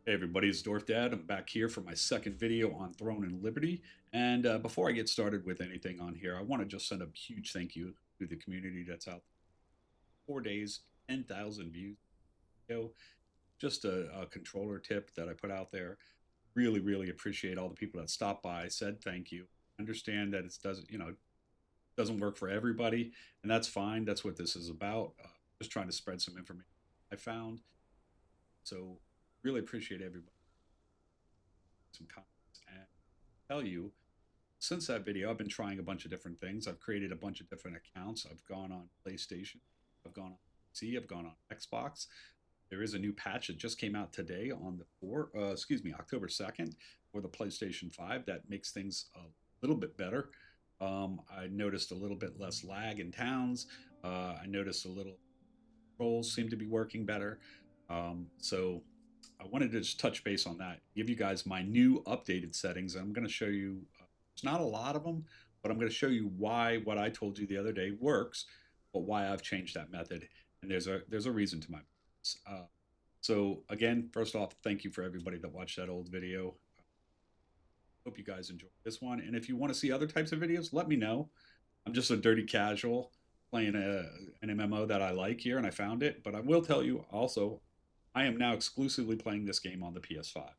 Hey everybody, it's Dwarf Dad. I'm back here for my second video on Throne and Liberty. And before I get started with anything on here, I want to just send a huge thank you to the community that's out there. 4 days, 10,000 views. Just a controller tip that I put out there. Really, really appreciate all the people that stopped by, said thank you. Understand that it doesn't, doesn't work for everybody, and that's fine. That's what this is about. Just trying to spread some information I found. So really appreciate everybody. Some comments and tell you since that video, I've been trying a bunch of different things. I've created a bunch of different accounts. I've gone on PlayStation, I've gone on PC, I've gone on Xbox. There is a new patch that just came out today on October 2nd for the PlayStation 5 that makes things a little bit better. I noticed a little bit less lag in towns. I noticed a little controls seem to be working better. So I wanted to just touch base on that, give you guys my new updated settings. I'm going to show you, it's not a lot of them, but I'm going to show you why what I told you the other day works, but why I've changed that method. And there's a reason to my so again, first off, thank you for everybody that watched that old video. Hope you guys enjoyed this one. And if you want to see other types of videos, let me know. I'm just a dirty casual playing an MMO that I like here, and I found it. But I will tell you also, I am now exclusively playing this game on the PS5.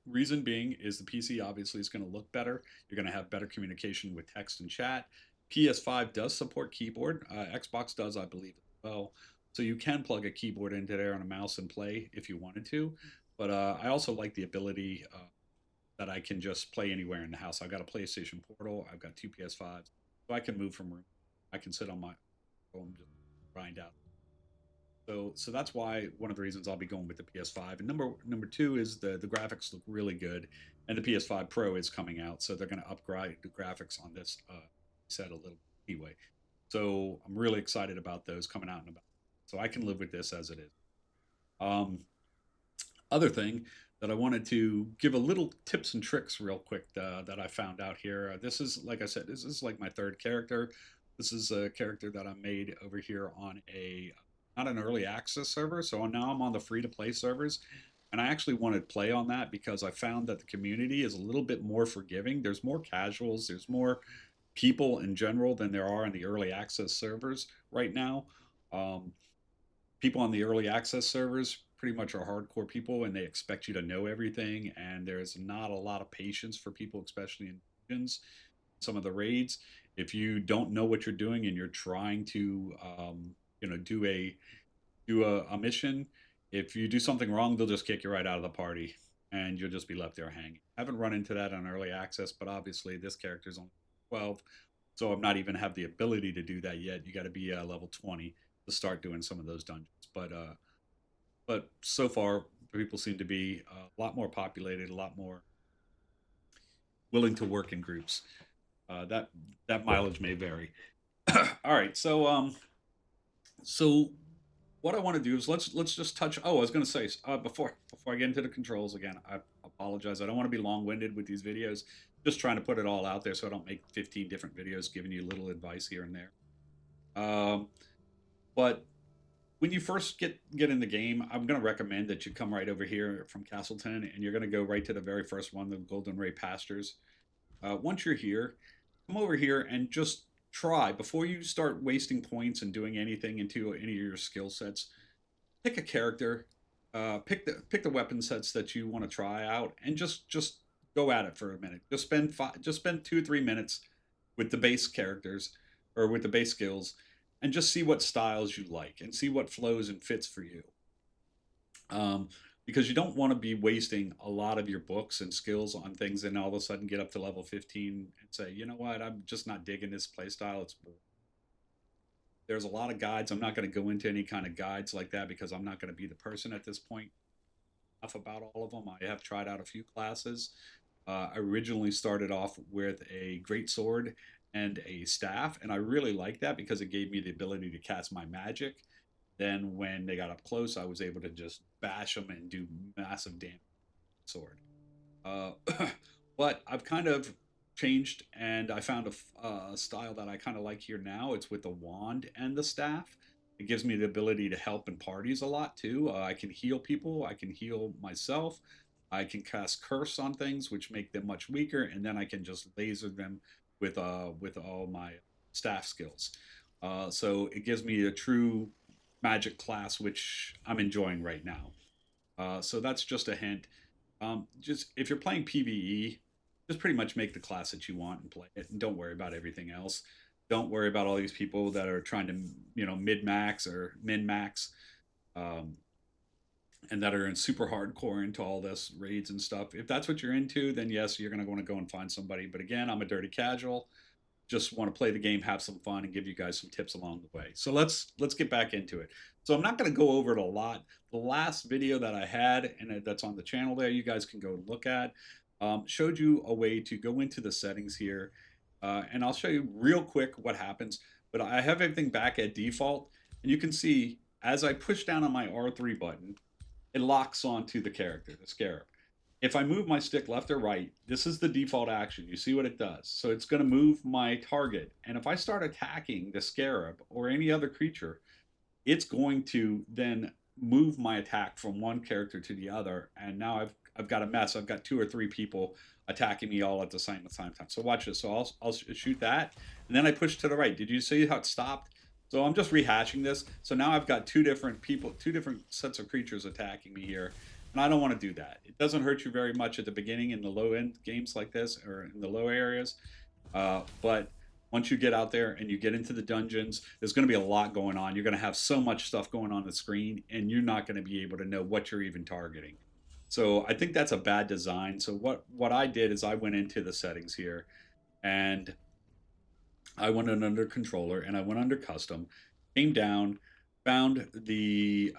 Reason being is the PC obviously is going to look better. You're going to have better communication with text and chat. PS5 does support keyboard. Xbox does, I believe, as well. So you can plug a keyboard into there and a mouse and play if you wanted to. But I also like the ability that I can just play anywhere in the house. I've got a PlayStation Portal. I've got two PS5s, so I can move from room. I can sit on my phone, just grind out. So that's why one of the reasons I'll be going with the PS5. And number two is the graphics look really good, and the PS5 Pro is coming out, so they're going to upgrade the graphics on this set a little anyway. So I'm really excited about those coming out in about. So I can live with this as it is. Um, Other thing that I wanted to give a little tips and tricks real quick that I found out here. This is, like I said, this is like my third character. This is a character that I made over here on a not an early access server. So now I'm on the free to play servers. And I actually wanted to play on that because I found that the community is a little bit more forgiving. There's more casuals, there's more people in general than there are in the early access servers right now. Um, People on the early access servers pretty much are hardcore people and they expect you to know everything, and there's not a lot of patience for people, especially in dungeons, some of the raids. If you don't know what you're doing and you're trying to do a mission, if you do something wrong, they'll just kick you right out of the party and you'll just be left there hanging. I haven't run into that on early access, but obviously this character is only 12, so I'm not even have the ability to do that yet. You got to be level 20 to start doing some of those dungeons. But so far, people seem to be a lot more populated, a lot more willing to work in groups. That mileage may vary. All right, so what I want to do is let's just touch. Oh, I was going to say before I get into the controls again, I apologize. I don't want to be long winded with these videos. Just trying to put it all out there so I don't make 15 different videos giving you little advice here and there. But when you first get in the game, I'm going to recommend that you come right over here from Castleton, and you're going to go right to the very first one, the Golden Ray Pastures. Once you're here, come over here and just try before you start wasting points and doing anything into any of your skill sets. Pick a character, pick the weapon sets that you want to try out, and just go at it for a minute. Just spend 2 or 3 minutes with the base characters or with the base skills, and just see what styles you like and see what flows and fits for you. Um, because you don't want to be wasting a lot of your books and skills on things and all of a sudden get up to level 15 and say, you know what, I'm just not digging this playstyle. There's a lot of guides. I'm not going to go into any kind of guides like that because I'm not going to be the person at this point. Enough about all of them. I have tried out a few classes. I originally started off with a great sword and a staff, and I really liked that because it gave me the ability to cast my magic. Then when they got up close, I was able to just bash them and do massive damage with the sword. Uh, but I've kind of changed, and I found a style that I kind of like here now. It's with the wand and the staff. It gives me the ability to help in parties a lot too. I can heal people. I can heal myself. I can cast curse on things, which make them much weaker, and then I can just laser them with all my staff skills. So it gives me a true magic class, which I'm enjoying right now. So that's just a hint. Just if you're playing PVE, just pretty much make the class that you want and play it, and don't worry about everything else. Don't worry about all these people that are trying to, mid max or min max, um, and that are in super hardcore into all this raids and stuff. If that's what you're into, then yes, you're gonna want to go and find somebody. But again, I'm a dirty casual. Just want to play the game, have some fun, and give you guys some tips along the way. So let's get back into it. So I'm not going to go over it a lot. The last video that I had, and that's on the channel there, you guys can go look at, showed you a way to go into the settings here, and I'll show you real quick what happens. But I have everything back at default, and you can see as I push down on my R3 button, it locks onto the character, the scarab. If I move my stick left or right, this is the default action. You see what it does. So it's going to move my target. And if I start attacking the scarab or any other creature, it's going to then move my attack from one character to the other. And now I've got a mess. I've got 2 or 3 people attacking me all at the same time. So watch this. So I'll shoot that. And then I push to the right. Did you see how it stopped? So I'm just rehashing this. So now I've got 2 different people, 2 different sets of creatures attacking me here. And I don't want to do that. It doesn't hurt you very much at the beginning in the low end games like this or in the low areas. But once you get out there and you get into the dungeons, there's going to be a lot going on. You're going to have so much stuff going on the screen, and you're not going to be able to know what you're even targeting. So I think that's a bad design. So what I did is I went into the settings here, and I went under controller, and I went under custom, came down, found the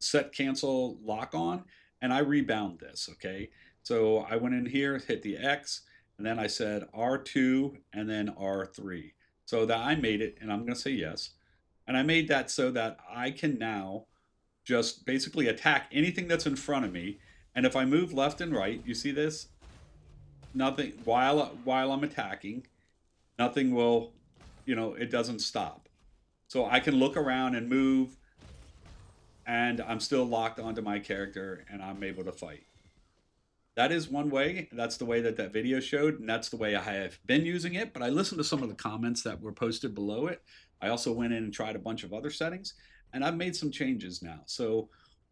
set cancel lock on, and I rebound this. Okay, so I went in here, hit the X, and then I said R2 and then R3, so that I made it, and I'm going to say yes. And I made that so that I can now just basically attack anything that's in front of me. And if I move left and right, you see this? Nothing while I'm attacking, nothing will, it doesn't stop. So I can look around and move, and I'm still locked onto my character, and I'm able to fight. That is one way. That's the way that video showed, and that's the way I have been using it. But I listened to some of the comments that were posted below it. I also went in and tried a bunch of other settings, and I've made some changes now. So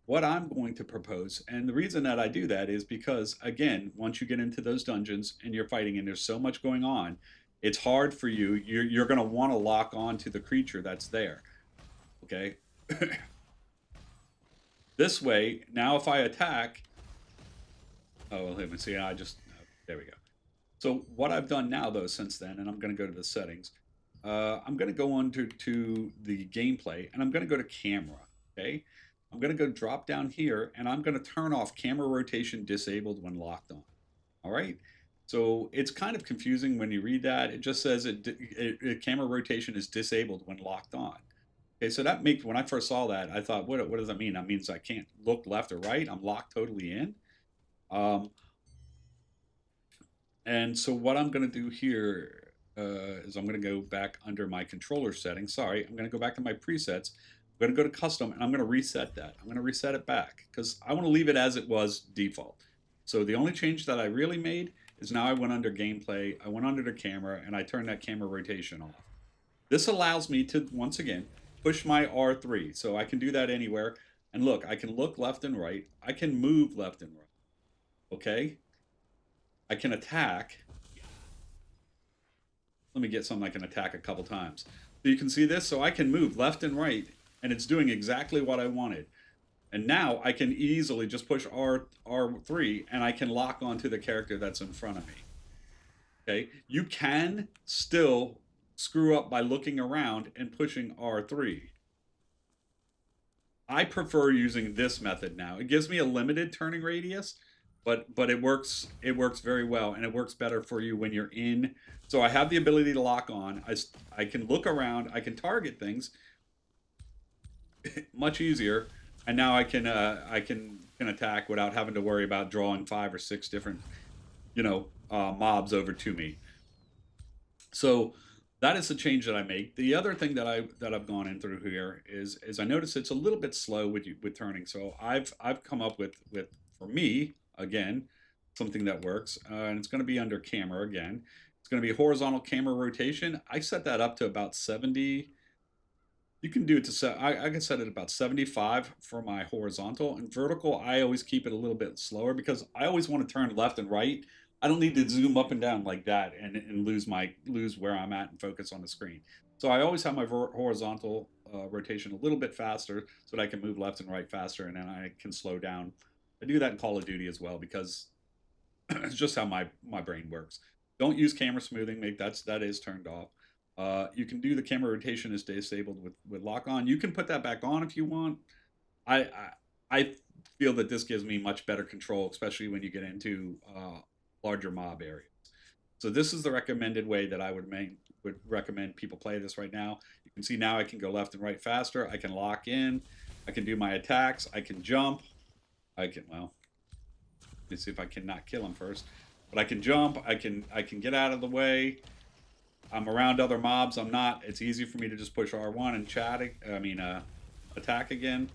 what I'm going to propose, and the reason that I do that is because, again, once you get into those dungeons and you're fighting and there's so much going on, it's hard for you. You're going to want to lock on to the creature that's there. Okay? This way, now if I attack, oh, let me see, there we go. So what I've done now, though, since then, and I'm going to go to the settings, I'm going to go on to the gameplay, and I'm going to go to camera, okay? I'm going to go drop down here, and I'm going to turn off camera rotation disabled when locked on, all right? So it's kind of confusing when you read that. It just says camera rotation is disabled when locked on. Okay, so that makes, when I first saw that, I thought, what does that mean? That means I can't look left or right. I'm locked totally in. And so what I'm going to do here is I'm going to go back under my controller settings. Sorry, I'm going to go back to my presets. I'm going to go to custom, and I'm going to reset that. I'm going to reset it back because I want to leave it as it was default. So the only change that I really made is now I went under gameplay, I went under the camera, and I turned that camera rotation off. This allows me to, once again, push my R3. So I can do that anywhere. And look, I can look left and right. I can move left and right. Okay? I can attack. Let me get something I can attack a couple times. So you can see this. So I can move left and right, and it's doing exactly what I wanted. And now I can easily just push R3, and I can lock onto the character that's in front of me. Okay? You can still screw up by looking around and pushing R3. I prefer using this method now. It gives me a limited turning radius, but it works very well, and it works better for you when you're in. So I have the ability to lock on. I can look around. I can target things much easier, and now I can attack without having to worry about drawing 5 or 6 different mobs over to me. So that is the change that I make. The other thing that I've gone in through here is I notice it's a little bit slow with turning. So I've come up with for me again something that works, and it's going to be under camera again. It's going to be horizontal camera rotation. I set that up to about 70. You can do it to set. I can set it about 75 for my horizontal, and vertical. I always keep it a little bit slower because I always want to turn left and right. I don't need to zoom up and down like that and lose where I'm at and focus on the screen. So I always have my horizontal rotation a little bit faster so that I can move left and right faster, and then I can slow down. I do that in Call of Duty as well because it's just how my brain works. Don't use camera smoothing. That is turned off. You can do the camera rotation is disabled with lock on. You can put that back on if you want. I I, I feel that this gives me much better control, especially when you get into larger mob areas. So this is the recommended way that I would recommend people play this right now. You can see now I can go left and right faster. I can lock in. I can do my attacks. I can jump. I can well. Let's see if I can not kill him first. But I can jump. I can get out of the way. I'm around other mobs. I'm not. It's easy for me to just push R1 and attack again.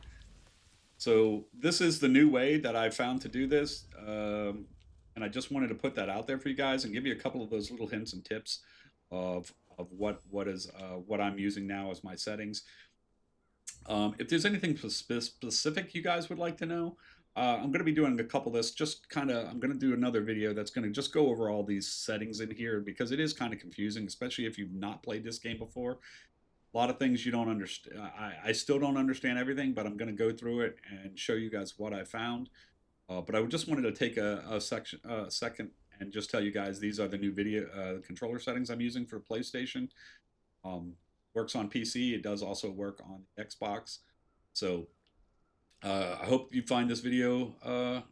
So this is the new way that I found to do this, and I just wanted to put that out there for you guys and give you a couple of those little hints and tips of what I'm using now as my settings. If there's anything specific you guys would like to know, I'm going to be doing a couple of this. I'm going to do another video that's going to just go over all these settings in here because it is kind of confusing, especially if you've not played this game before. A lot of things you don't understand. I still don't understand everything, but I'm going to go through it and show you guys what I found. But I just wanted to take a second and just tell you guys these are the new video controller settings I'm using for PlayStation. Um, Works on PC. It does also work on Xbox. So I hope you find this video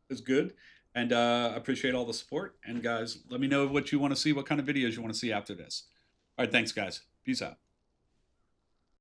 is good, and appreciate all the support. And guys, let me know what you want to see, what kind of videos you want to see after this. All right, thanks guys. Peace out.